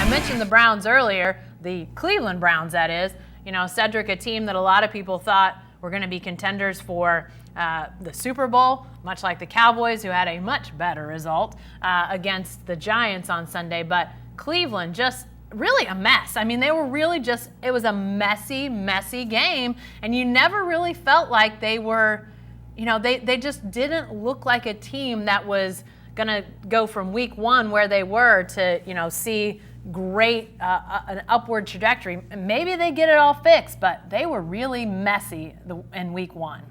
I mentioned the Browns earlier, the Cleveland Browns, that is. You know, Cedric, a team that a lot of people thought were going to be contenders for the Super Bowl, much like the Cowboys, who had a much better result against the Giants on Sunday. But Cleveland just really a mess. I mean, they were really just, it was a messy, messy game. And you never really felt like they were, you know, they just didn't look like a team that was going to go from week one where they were to, you know, see great an upward trajectory. Maybe they get it all fixed, but they were really messy in week one.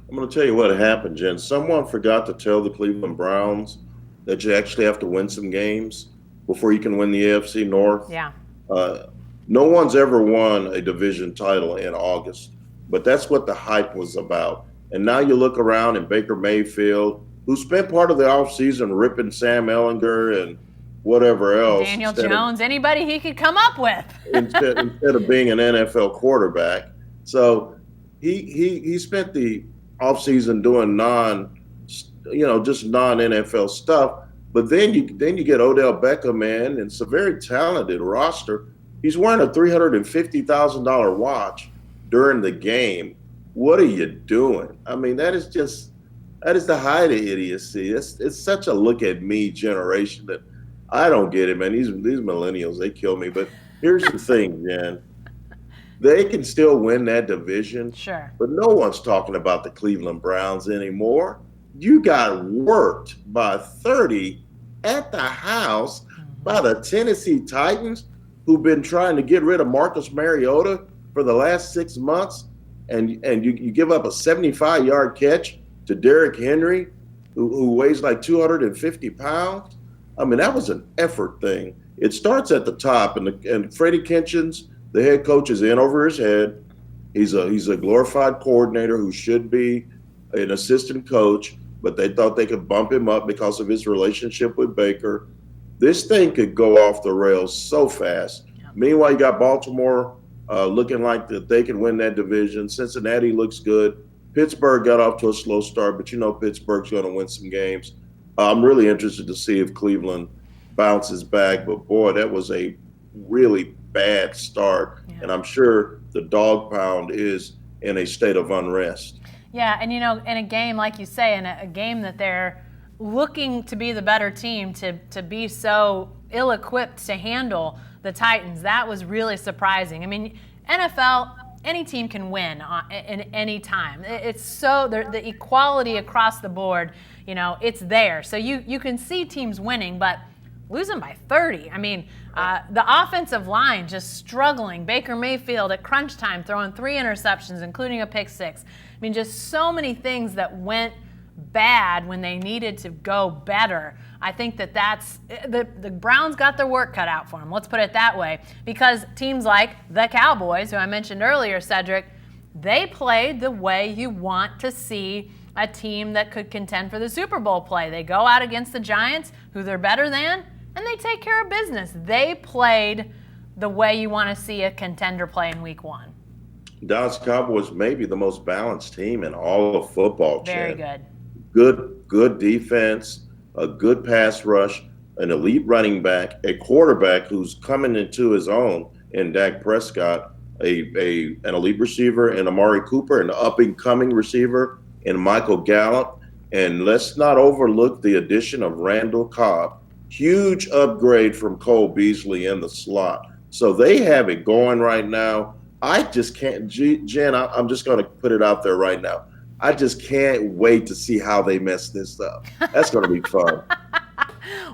I'm going to tell you what happened, Jen. Someone forgot to tell the Cleveland Browns that you actually have to win some games before you can win the AFC North. Yeah. No one's ever won a division title in August, but that's what the hype was about. And now you look around and Baker Mayfield, who spent part of the offseason ripping Sam Ehlinger and whatever else. Daniel Jones, anybody he could come up with. instead of being an NFL quarterback. So he spent the offseason doing just non-NFL stuff. But then you get Odell Beckham in, and it's a very talented roster. He's wearing a $350,000 watch during the game. What are you doing? I mean, that is the height of idiocy. It's such a look at me generation that I don't get it, man. These millennials, they kill me. But here's the thing, Jen. They can still win that division. Sure. But no one's talking about the Cleveland Browns anymore. You got worked by 30 at the house by the Tennessee Titans, who've been trying to get rid of Marcus Mariota for the last 6 months. And you give up a 75-yard catch to Derrick Henry, who weighs like 250 pounds. I mean, that was an effort thing. It starts at the top, and Freddie Kitchens, the head coach, is in over his head. He's a glorified coordinator who should be an assistant coach, but they thought they could bump him up because of his relationship with Baker. This thing could go off the rails so fast. Yeah. Meanwhile, you got Baltimore looking like that they can win that division. Cincinnati looks good. Pittsburgh got off to a slow start, but you know Pittsburgh's going to win some games. I'm really interested to see if Cleveland bounces back, but boy, that was a really bad start. Yeah. And I'm sure the dog pound is in a state of unrest. Yeah, and you know, in a game, like you say, in a game that they're looking to be the better team, to be so ill-equipped to handle the Titans, that was really surprising. I mean, NFL, any team can win in any time. It's so, the equality across the board, you know, it's there. So you can see teams winning, but losing by 30. I mean, the offensive line just struggling. Baker Mayfield at crunch time throwing 3 interceptions, including a pick 6. I mean, just so many things that went bad when they needed to go better. I think that's the Browns got their work cut out for them. Let's put it that way. Because teams like the Cowboys, who I mentioned earlier, Cedric, they played the way you want to see a team that could contend for the Super Bowl play. They go out against the Giants, who they're better than, and they take care of business. They played the way you want to see a contender play in week one. Dallas Cowboys may be the most balanced team in all of football. Very good. Good defense, a good pass rush, an elite running back, a quarterback who's coming into his own in Dak Prescott, an elite receiver in Amari Cooper, an up-and-coming receiver in Michael Gallup. And let's not overlook the addition of Randall Cobb. Huge upgrade from Cole Beasley in the slot. So they have it going right now. I just can't, Jen, I'm just going to put it out there right now. I just can't wait to see how they mess this up. That's going to be fun.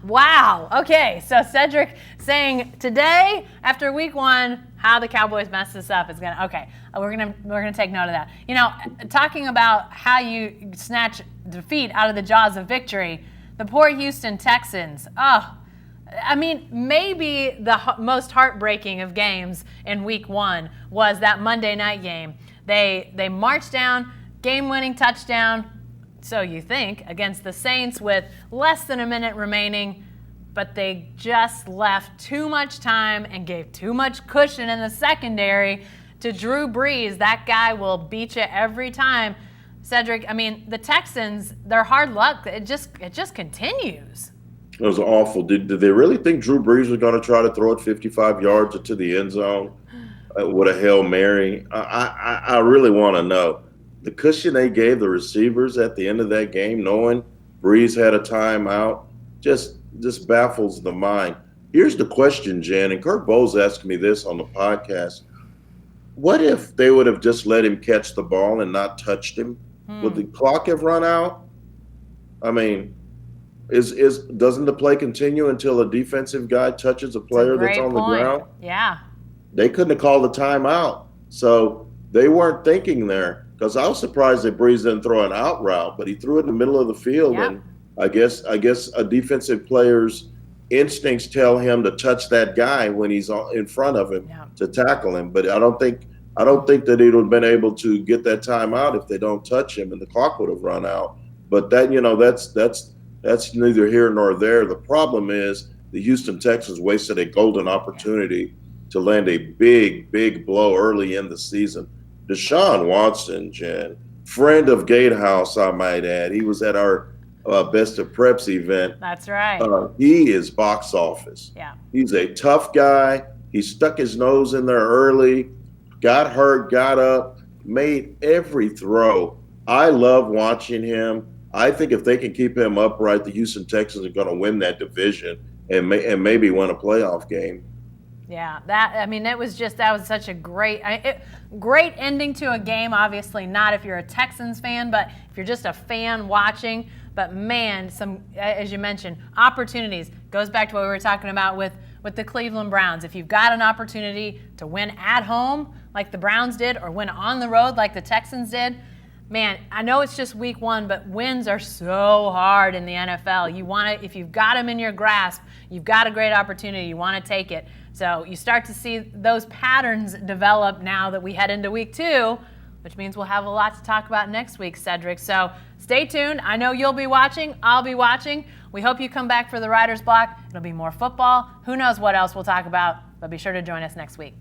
Wow. Okay. So Cedric saying today, after week one, how the Cowboys mess this up is going to, okay, we're going to take note of that. You know, talking about how you snatch defeat out of the jaws of victory, the poor Houston Texans, I mean, maybe the most heartbreaking of games in week one was that Monday night game. They marched down, game-winning touchdown, so you think, against the Saints with less than a minute remaining, but they just left too much time and gave too much cushion in the secondary to Drew Brees. That guy will beat you every time. Cedric, I mean, the Texans, their hard luck, it just continues. It was awful. Did they really think Drew Brees was going to try to throw it 55 yards into the end zone with a Hail Mary? I really want to know. The cushion they gave the receivers at the end of that game, knowing Brees had a timeout, just baffles the mind. Here's the question, Jen, and Kurt Bowles asked me this on the podcast. What if they would have just let him catch the ball and not touched him? Would the clock have run out? I mean, doesn't the play continue until a defensive guy touches a player that's on the ground? Yeah. They couldn't have called the timeout. So they weren't thinking there, because I was surprised that Brees didn't throw an out route, but he threw it in the middle of the field. Yep. And I guess a defensive player's instincts tell him to touch that guy when he's in front of him to tackle him. But I don't think that he would have been able to get that timeout if they don't touch him, and the clock would have run out. But that's neither here nor there. The problem is the Houston Texans wasted a golden opportunity to land a big blow early in the season. Deshaun Watson, Jen, friend of Gatehouse, I might add. He was at our Best of Preps event. That's right. He is box office. Yeah. He's a tough guy. He stuck his nose in there early, got hurt, got up, made every throw. I love watching him. I think if they can keep him upright, the Houston Texans are going to win that division and maybe win a playoff game. Yeah, that was such a great ending to a game. Obviously not if you're a Texans fan, but if you're just a fan watching. But man, as you mentioned, opportunities. Goes back to what we were talking about with the Cleveland Browns. If you've got an opportunity to win at home like the Browns did, or win on the road like the Texans did, man, I know it's just week one, but wins are so hard in the NFL. If you've got them in your grasp, you've got a great opportunity, you want to take it. So you start to see those patterns develop now that we head into week two, which means we'll have a lot to talk about next week, Cedric. So stay tuned. I know you'll be watching. I'll be watching. We hope you come back for the Writer's Block. It'll be more football. Who knows what else we'll talk about, but be sure to join us next week.